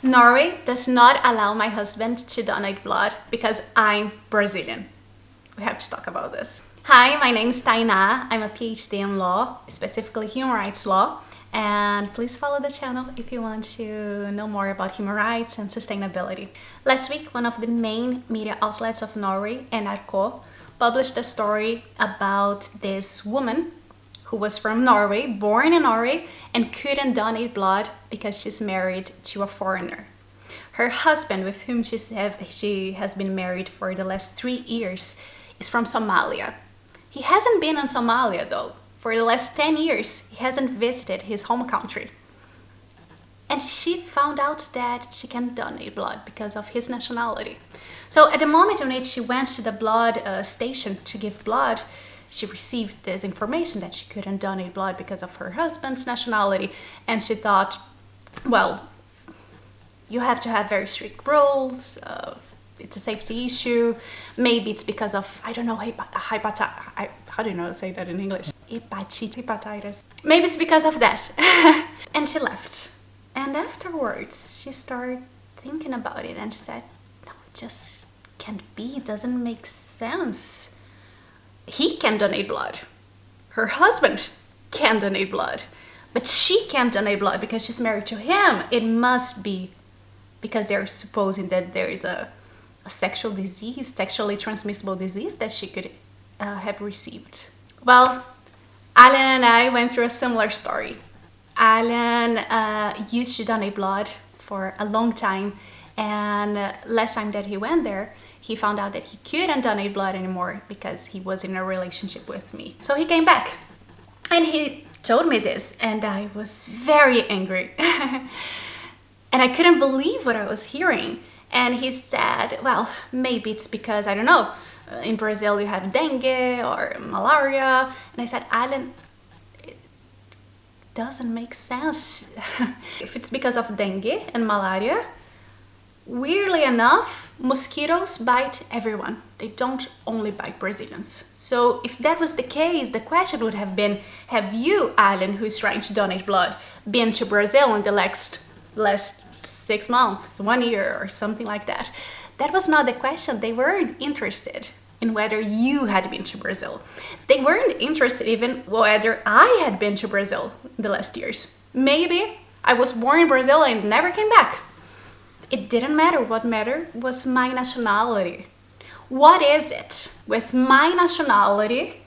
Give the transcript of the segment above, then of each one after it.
Norway does not allow my husband to donate blood because I'm Brazilian. We have to talk about this. Hi, my name is Tainá. I'm a PhD in law, specifically human rights law. And please follow the channel if you want to know more about human rights and sustainability. Last week, one of the main media outlets of Norway, NRK, published a story about this woman who was from Norway, born in Norway, and couldn't donate blood because she's married to a foreigner. Her husband, with whom she has been married for the last 3 years, is from Somalia. He hasn't been in Somalia though. For the last 10 years, he hasn't visited his home country. And she found out that she can donate blood because of his nationality. So at the moment in which she went to the blood station to give blood, she received this information that she couldn't donate blood because of her husband's nationality. And she thought, well, you have to have very strict rules. It's a safety issue. Maybe it's because of, I don't know, how do you know say that in English? Hepatitis. Maybe it's because of that. And she left. And afterwards, she started thinking about it and she said, no, it just can't be. It doesn't make sense. He can donate blood. Her husband can donate blood. But she can't donate blood because she's married to him. It must be because they're supposing that there is a sexual disease, sexually transmissible disease that she could have received. Well, Alan and I went through a similar story. Alan used to donate blood for a long time, and last time that he went there, he found out that he couldn't donate blood anymore because he was in a relationship with me. So he came back and he told me this, and I was very angry. And I couldn't believe what I was hearing. And he said, well, maybe it's because, I don't know, in Brazil you have dengue or malaria. And I said, Alan, it doesn't make sense. If it's because of dengue and malaria, weirdly enough, mosquitoes bite everyone. They don't only bite Brazilians. So if that was the case, the question would have been, have you, Alan, who is trying to donate blood, been to Brazil in the last 6 months, 1 year, or something like that? That was not the question. They weren't interested in whether you had been to Brazil. They weren't interested even whether I had been to Brazil in the last years. Maybe I was born in Brazil and never came back. It didn't matter. What mattered was my nationality. What is it with my nationality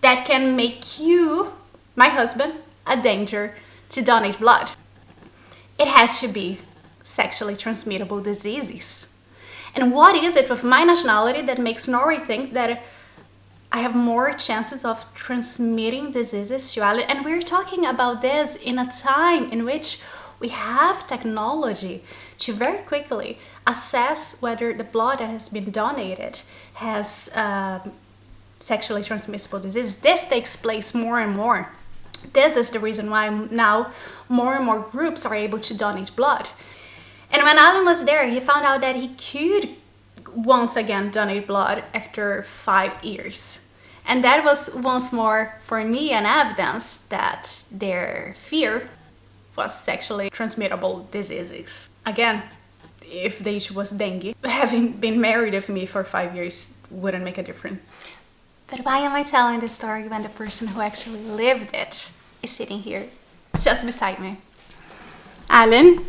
that can make you, my husband, a danger to donate blood? It has to be sexually transmittable diseases. And what is it with my nationality that makes Norway think that I have more chances of transmitting diseases to Alan? And we're talking about this in a time in which we have technology to very quickly assess whether the blood that has been donated has sexually transmissible disease. This takes place more and more. This is the reason why now more and more groups are able to donate blood. And when Alan was there, he found out that he could once again donate blood after 5 years. And that was once more for me an evidence that their fear was sexually transmittable diseases. Again, if the issue was dengue, having been married with me for 5 years wouldn't make a difference. But why am I telling this story when the person who actually lived it is sitting here, just beside me? Alan?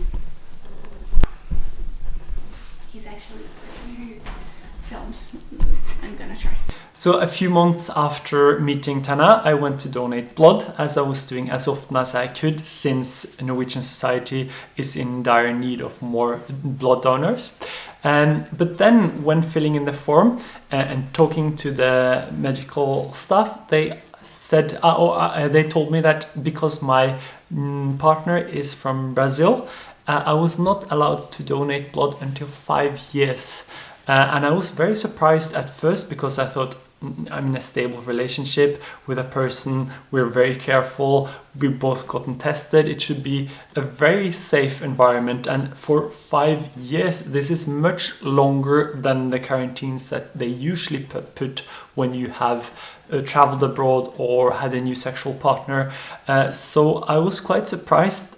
He's actually the person who films. I'm gonna try. So a few months after meeting Tana, I went to donate blood, as I was doing as often as I could, since Norwegian society is in dire need of more blood donors. But then when filling in the form and talking to the medical staff, they said, they told me that because my partner is from Brazil, I was not allowed to donate blood until 5 years. And I was very surprised at first because I thought, I'm in a stable relationship with a person. We're very careful. We both gotten tested. It should be a very safe environment. And for 5 years, this is much longer than the quarantines that they usually put when you have traveled abroad or had a new sexual partner. So I was quite surprised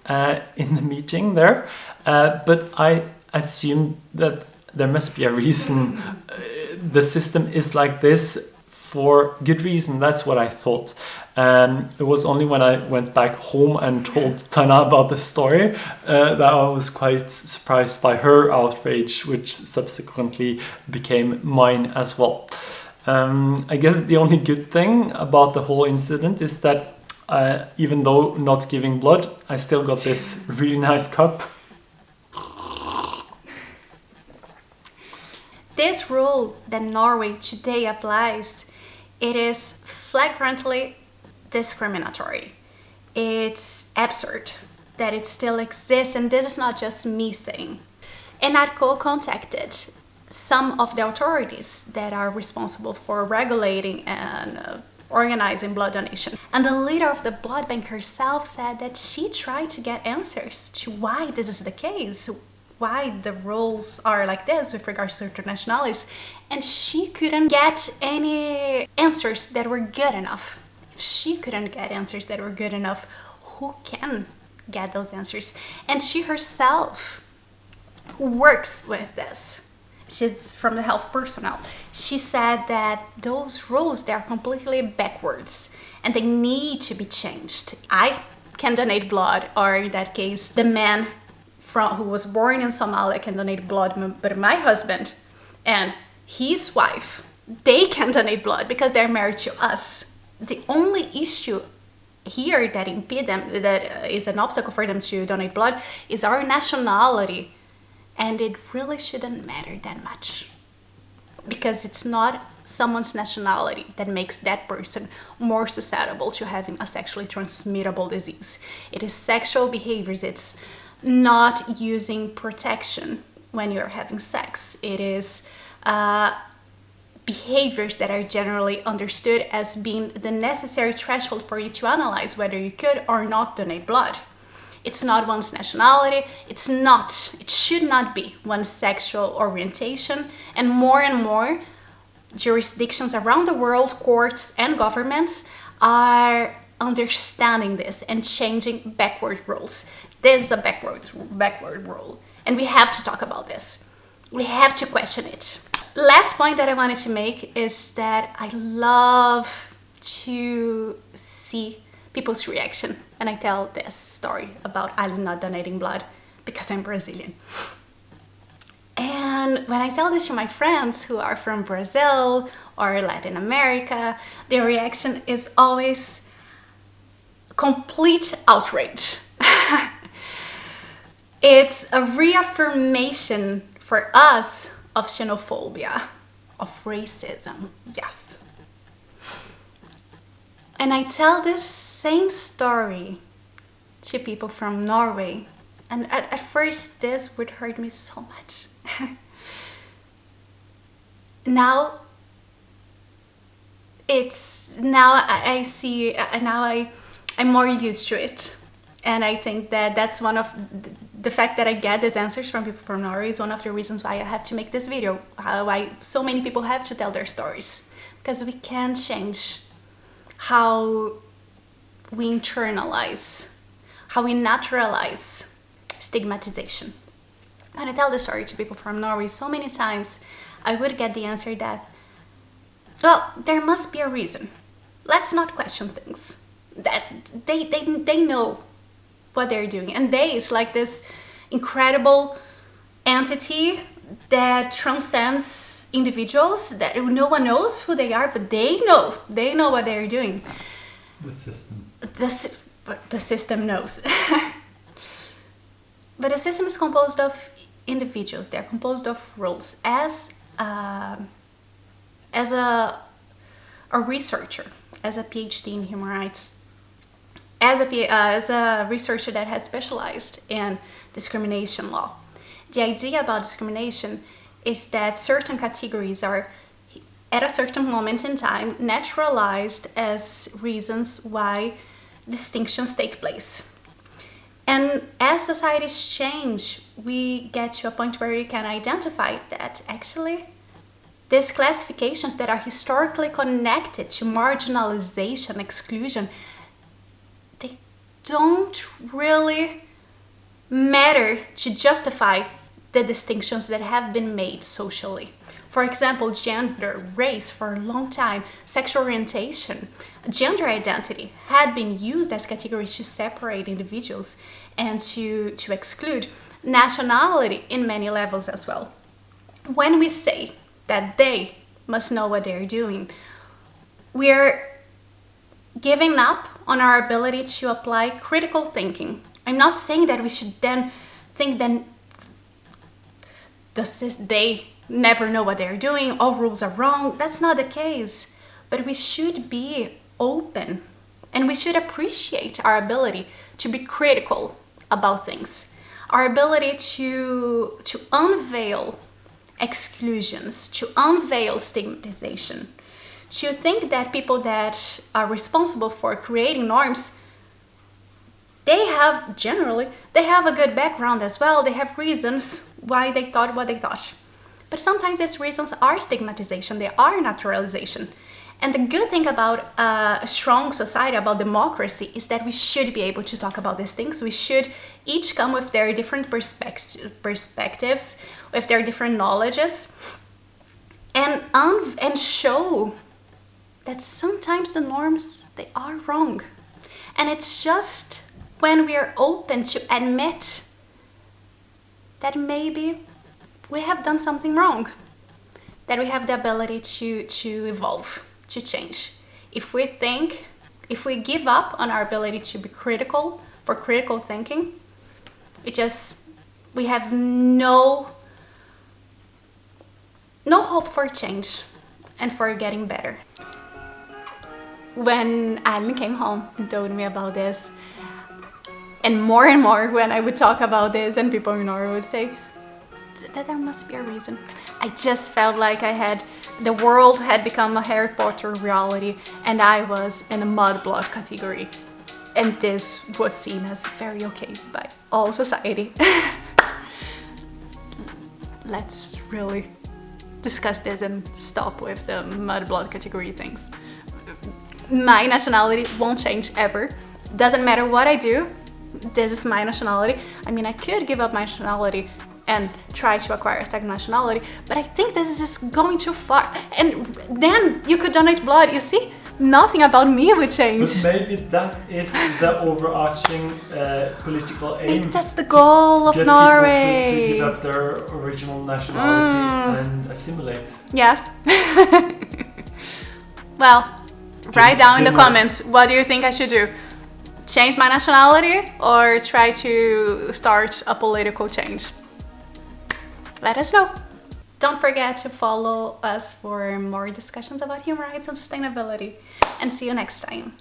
in the meeting there, but I assumed that there must be a reason. The system is like this for good reason. That's what I thought. It was only when I went back home and told Tana about the story that I was quite surprised by her outrage, which subsequently became mine as well. I guess the only good thing about the whole incident is that even though not giving blood, I still got this really nice cup. This rule that Norway today applies, it is flagrantly discriminatory. It's absurd that it still exists, and this is not just me saying. An article contacted some of the authorities that are responsible for regulating and organizing blood donation. And the leader of the blood bank herself said that she tried to get answers to why this is the case, why the rules are like this with regards to internationalities, and she couldn't get any answers that were good enough. If she couldn't get answers that were good enough, who can get those answers? And she herself, who works with this, she's from the health personnel, she said that those rules, they are completely backwards and they need to be changed. I can donate blood, or in that case, the man who was born in Somalia can donate blood, but my husband and his wife, they can donate blood because they're married to us. The only issue here that impede them, that is an obstacle for them to donate blood, is our nationality. And it really shouldn't matter that much, because it's not someone's nationality that makes that person more susceptible to having a sexually transmittable disease. It is sexual behaviors. It's not using protection when you're having sex. It is behaviors that are generally understood as being the necessary threshold for you to analyze whether you could or not donate blood. It's not one's nationality. It should not be one's sexual orientation. And more jurisdictions around the world, courts and governments, are understanding this and changing backward rules. This is a backward rule, and we have to talk about this. We have to question it. Last point that I wanted to make is that I love to see people's reaction when I tell this story about I'm not donating blood because I'm Brazilian. And when I tell this to my friends who are from Brazil or Latin America, their reaction is always complete outrage. It's a reaffirmation for us of xenophobia, of racism, yes. And I tell this same story to people from Norway, and at first this would hurt me so much. Now I'm more used to it. And I think that that's one of the fact that I get these answers from people from Norway is one of the reasons why I have to make this video, why so many people have to tell their stories, because we can change how we internalize, how we naturalize stigmatization. When I tell the story to people from Norway, so many times I would get the answer that, well, there must be a reason. Let's not question things. That they know what they're doing, and they is like this incredible entity that transcends individuals, that no one knows who they are, but they know what they're doing. The system knows. But the system is composed of individuals. They're composed of roles. As a researcher, as a PhD in human rights, as a researcher that has specialized in discrimination law, the idea about discrimination is that certain categories are at a certain moment in time, naturalized as reasons why distinctions take place. And as societies change, we get to a point where we can identify that actually these classifications that are historically connected to marginalization, exclusion, they don't really matter to justify the distinctions that have been made socially. For example, gender, race for a long time, sexual orientation, gender identity had been used as categories to separate individuals and to exclude nationality in many levels as well. When we say that they must know what they're doing, we're giving up on our ability to apply critical thinking. I'm not saying that we should then think then they never know what they're doing, all rules are wrong. That's not the case. But we should be open and we should appreciate our ability to be critical about things, our ability to unveil exclusions, to unveil stigmatization, to think that people that are responsible for creating norms, they have a good background as well. They have reasons why they thought what they thought. But sometimes these reasons are stigmatization, they are naturalization. And the good thing about a strong society, about democracy, is that we should be able to talk about these things. We should each come with their different perspectives, with their different knowledges, and show that sometimes the norms, they are wrong. And it's just when we are open to admit that maybe we have done something wrong, that we have the ability to evolve, to change. If we give up on our ability to be critical, for critical thinking, we have no hope for change and for getting better. When Alan came home and told me about this, and more when I would talk about this and people in Norway would say that there must be a reason, I just felt like the world had become a Harry Potter reality and I was in a mudblood category, and this was seen as very okay by all society. Let's really discuss this and stop with the mudblood category things. My nationality won't change ever. Doesn't matter what I do, this is my nationality. I mean, I could give up my nationality and try to acquire a second nationality, but I think this is just going too far. And then you could donate blood, you see? Nothing about me would change. But maybe that is the overarching political aim. Maybe that's the goal of Norway. People to give up their original nationality and assimilate. Yes. Well, write down in the comments, what do you think I should do? Change my nationality or try to start a political change? Let us know. Don't forget to follow us for more discussions about human rights and sustainability. And see you next time.